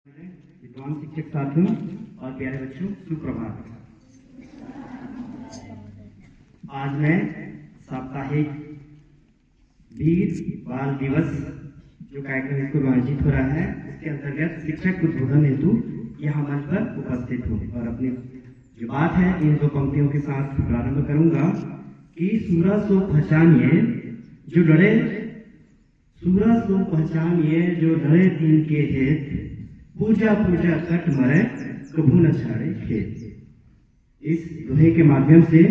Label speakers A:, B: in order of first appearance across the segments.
A: विद्वान शिक्षक साथियों और प्यारे बच्चों, सुप्रभात। आज मैं साप्ताहिक वीर बाल दिवस जो कार्यक्रम इसको आयोजित हो रहा है, इसके अंतर्गत शिक्षक उद्बोधन हेतु यहाँ मंच पर उपस्थित हूँ और अपनी जो बात है इन दो पंक्तियों के साथ प्रारंभ करूंगा कि सूरज सो पहचानिए जो लड़े, सूरज सो पहचानिए जो लड़े दिन के हेत, पूजा पूजा कट मरे कभू न छाड़े खेत। इस दोहे के माध्यम से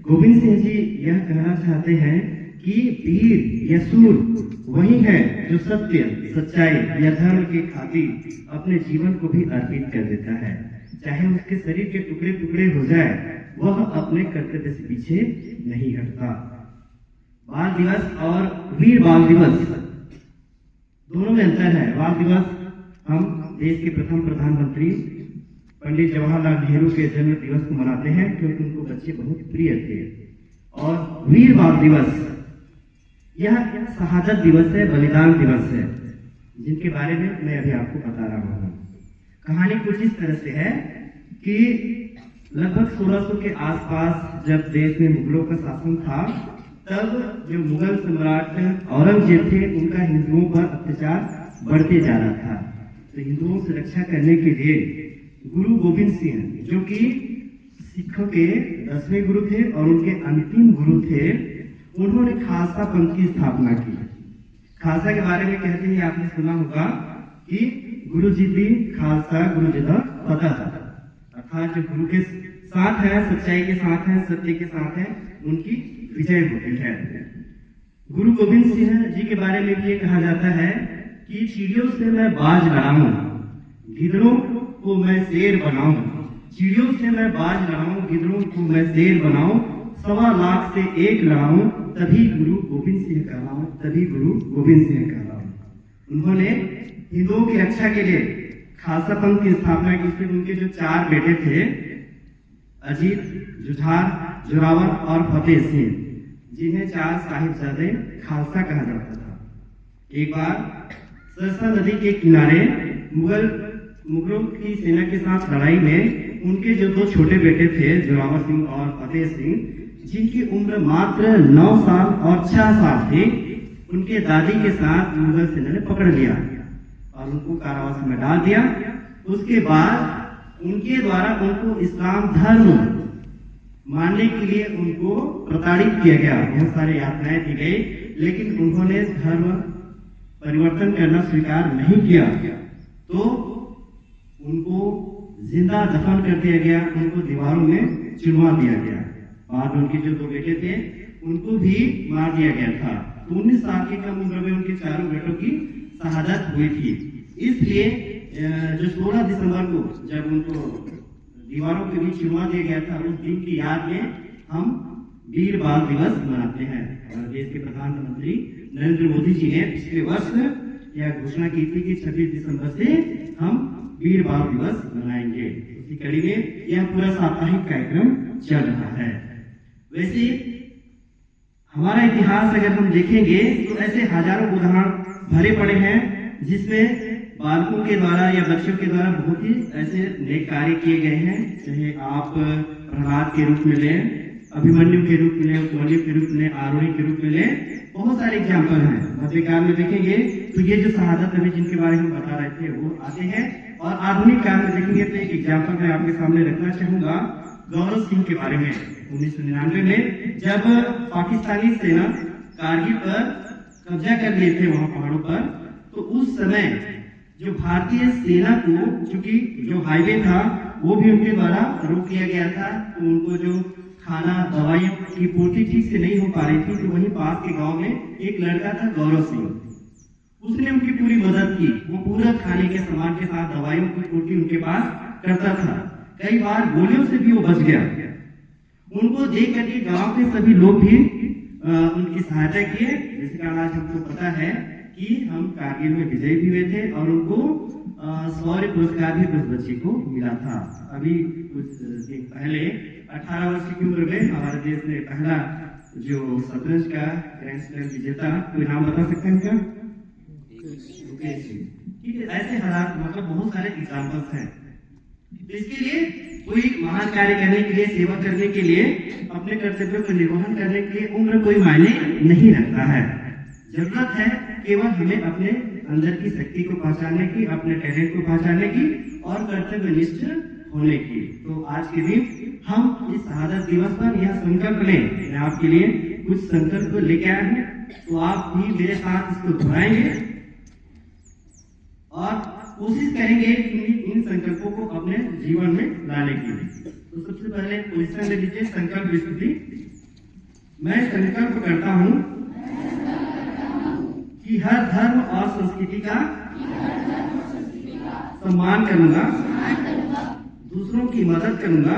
A: गोविंद सिंह जी यह कहना चाहते हैं कि वीर या सूर वही है जो सत्य, सच्चाई या धर्म के खातिर अपने जीवन को भी अर्पित कर देता है, चाहे उसके शरीर के टुकड़े टुकड़े हो जाए, वह अपने कर्तव्य से पीछे नहीं हटता। बाल दिवस और वीर बाल दिवस दोनों में अंतर है। बाल दिवस हम देश के प्रथम प्रधानमंत्री पंडित जवाहरलाल नेहरू के जन्म दिवस को मनाते हैं क्योंकि उनको बच्चे बहुत प्रिय थे। और वीर बाल दिवस यह शहादत दिवस है, बलिदान दिवस है, जिनके बारे में मैं अभी आपको बता रहा हूँ। कहानी कुछ इस तरह से है कि लगभग 1600 के आसपास जब देश में मुगलों का शासन था, तब जो मुगल सम्राट औरंगजेब थे उनका हिंदुओं पर अत्याचार बढ़ते जा रहा था। तो हिंदुओं से रक्षा करने के लिए गुरु गोविंद सिंह, जो कि सिखों के 10वें गुरु थे और उनके अंतिम गुरु थे, उन्होंने खालसा पंथ की स्थापना की। खालसा के बारे में कहते हैं, आपने सुना होगा कि गुरु जी भी खालसा गुरु जी का पता था, अर्थात जो गुरु के साथ है, सच्चाई के साथ है, सत्य के साथ है, उनकी विजय होती है। गुरु गोविंद सिंह जी के बारे में भी ये कहा जाता है कि चिड़ियों से मैं बाज लड़ाऊं, गिदड़ों को मैं शेर बनाऊं, चिड़ियों से मैं बाज लड़ाऊं, गिदड़ों को मैं शेर बनाऊं, 1.25 लाख से एक लड़ाऊं, तभी गुरु गोविंद सिंह कहलाऊं, तभी गुरु गोविंद सिंह कहलाऊं। उन्होंने हिंदुओं की रक्षा के लिए खालसा पंथ की स्थापना की। फिर उनके जो 4 बेटे थे, अजीत, जुझार, जोरावर और फतेह सिंह, जिन्हें 4 साहिबजादे खालसा कहा जाता था। एक बार सरसा नदी के किनारे मुगलों की सेना के साथ लड़ाई में उनके जो 2 छोटे बेटे थे, जोरावर सिंह और फतेह सिंह, जिनकी उम्र मात्र 9 साल और 6 साल थी, उनके दादी के साथ मुगल सेना ने पकड़ लिया और उनको कारावास में डाल दिया। उसके बाद उनके द्वारा उनको इस्लाम धर्म मानने के लिए उनको प्रताड़ित किया गया, बहुत सारी यातनाएं दी गई, लेकिन उन्होंने धर्म परिवर्तन करना स्वीकार नहीं किया, तो उनको जिंदा दफन कर दिया गया, उनको दीवारों में चिनवा दिया गया। बाद उनके जो 2 बेटे थे उनको भी मार दिया गया था। 19 साल की कम उम्र में उनके 4 बेटों की शहादत हुई थी। इसलिए जो 16 दिसंबर को जब उनको दीवारों के बीच चिनवा दिया गया था, उस दिन की याद में हम वीर बाल दिवस मनाते हैं। और देश के प्रधानमंत्री नरेंद्र मोदी जी ने पिछले वर्ष यह घोषणा की थी कि 26 दिसंबर से हम वीर बाल दिवस मनाएंगे। इसी कड़ी में यह पूरा साप्ताहिक कार्यक्रम चल रहा है। वैसे हमारा इतिहास अगर हम देखेंगे तो ऐसे हजारों उदाहरण भरे पड़े हैं जिसमें बालकों के द्वारा या बच्चों के द्वारा बहुत ही ऐसे नेक कार्य किए गए हैं। चाहे आप प्रहलाद के रूप में लें, अभिमन्यु के रूप में लें, उपमन्यु के रूप में, आरोही के रूप में लें, बहुत सारे एग्जाम्पल हैं। मध्यकाल में देखेंगे तो ये जो शहादत अभी जिनके बारे में बता रहे थे वो आते हैं। और आधुनिक काल में देखेंगे तो एक एग्जाम्पल मैं आपके सामने रखना चाहूंगा गौरव सिंह के बारे में। 1999 में जब पाकिस्तानी सेना कारगिल पर कब्जा कर लिए थे वहां पहाड़ों पर, तो उस समय जो भारतीय सेना को, चूंकि जो हाईवे था वो भी उनके द्वारा रोक लिया गया था, तो उनको जो खाना दवाइयों की पूर्ति ठीक से नहीं हो पा रही थी, तो वहीं पास के गांव में एक लड़का था गौरव सिंह, उसने उनकी पूरी मदद की। वो पूरा खाने के सामान के साथ दवाइयों की पूर्ति उनके पास करता था। कई बार गोलियों से भी वो बच गया। उनको देख करके गांव के सभी लोग भी उनकी सहायता किए, जिसके कारण आज हमको पता है कि हम कारगिल में विजयी भी हुए थे और उनको शौर्य पुरस्कार भी उस बच्चे को मिला था। अभी कुछ दिन पहले 18 वर्ष की उम्र में हमारे देश ने पहला जो शतरंज का ग्रैंड स्लैम विजेता, कोई नाम बता सकते हैं क्या? मुकेश जी, ठीक है। ऐसे हालात मतलब बहुत सारे एग्जाम्पल्स हैं। तो इसके लिए कोई महान कार्य करने के लिए, सेवा करने के लिए, अपने कर्तव्यों को निर्वहन करने के लिए उम्र कोई मायने नहीं रखता है। जरूरत है केवल हमें अपने अंदर की शक्ति को पहचानने की, अपने टैलेंट को पहचानने की और कर्तव्यनिष्ठ होने की। तो आज के दिन हम इस शहादत दिवस पर यह संकल्प लें। मैं आपके लिए कुछ संकल्प लेके आया हूँ, तो आप भी मेरे साथ इसको दोहराएंगे और कोशिश करेंगे इन संकल्पों को अपने जीवन में लाने की। तो सबसे पहले पोजीशन ले लीजिए, संकल्प स्थिति। मैं संकल्प करता हूँ कि हर धर्म और संस्कृति का सम्मान करूंगा, दूसरों की मदद करूंगा,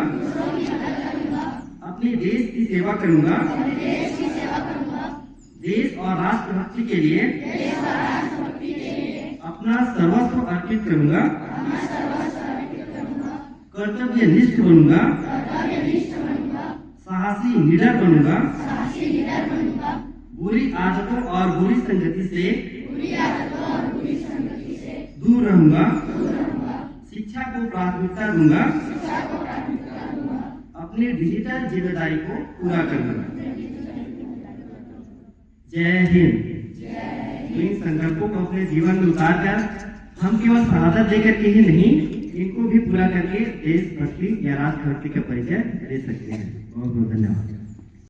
A: अपने देश की सेवा करूंगा, देश और राष्ट्रभक्ति के लिए अपना सर्वस्व अर्पित करूंगा, कर्तव्यनिष्ठ बनूंगा, साहसी निडर बनूंगा, बुरी आदतों और बुरी संगति से दूर रहूंगा, शिक्षा को प्राथमिकता दूंगा, अपनी डिजिटल जिम्मेदारी को पूरा करूंगा। जय हिंद। तो इन संकल्पों को अपने जीवन में उतारकर हम केवल शहादत देकर के ही नहीं, इनको भी पूरा करके देशभक्ति या राष्ट्रभक्ति का परिचय दे सकते हैं। बहुत बहुत धन्यवाद।